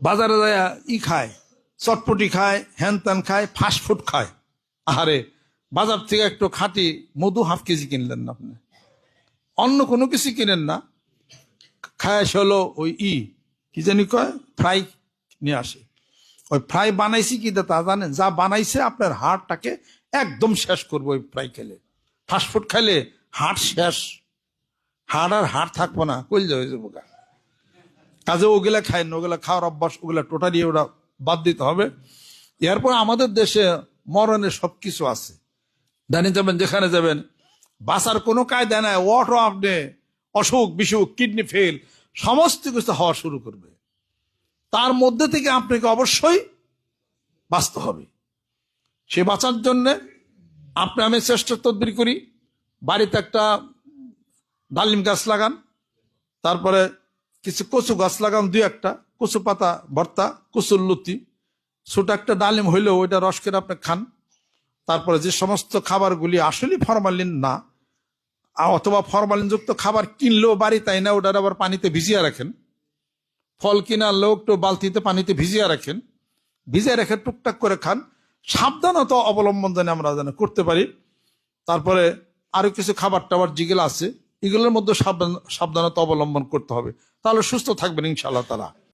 বাজারে যায় খায়, চটপটি খায়, হ্যান ত্যান খায়, ফাস্টফুড খায়। আরে বাজার থেকে একটু খাঁটি মধু হাফ কেজি কিনলেন না আপনি, অন্য কোনো কিছু কিনেন না, খায় হলো ওই কি জানি কয় ফ্রাই নিয়ে আসে। ওই ফ্রাই বানাইছি কি তা জানেন? যা বানাইছে আপনার হাড়টাকে একদম শেষ করবো ওই ফ্রাই খেলে। ফাস্টফুড খাইলে হাড় শেষ, হাড় আর হাড় থাকবো না, কইল হয়ে যাবো। কাজে ওগুলা খায় না, ওগুলা খাওয়ার অভ্যাস ওগুলা টোটালি ওরা বাদ দিতে হবে। এরপর আমাদের দেশে মরণের সবকিছু আছে, জানি যাবেন যেখানে যাবেন বাঁচার কোনো কায়দা নাই, ওয়াট আপনি অসুখ বিসুখ কিডনি ফেল সমস্ত কিছু হওয়া শুরু করবে। তার মধ্যে থেকে আপনাকে অবশ্যই বাঁচতে হবে। সে বাঁচার জন্যে আমি চেষ্টা তদবির করি, বাড়িতে একটা ডালিম গাছ লাগান, তারপরে কিছু কচু গাছ লাগান, দুই একটা কচু পাতা ভর্তা, কচুর লতি, ছোট একটা ডালিম হইলেও ওইটা রস করে আপনি খান। তারপরে যে সমস্ত খাবারগুলি আসলে ফরমালিন না, অথবা ফরমালিন যুক্ত খাবার কিনলেও বাড়ি তাই না, ওটার আবার পানিতে ভিজিয়ে রাখেন। ফল কিনালেও একটু বালতিতে পানিতে ভিজিয়ে রাখেন, ভিজিয়ে রেখে টুকটাক করে খান। সাবধানতা অবলম্বন যেন আমরা যেন করতে পারি। তারপরে আরো কিছু খাবার টাবার যেগুলো আছে এগুলোর মধ্যে সাবধানতা অবলম্বন করতে হবে, তাহলে সুস্থ থাকবেন ইনশাআল্লাহ তাআলা।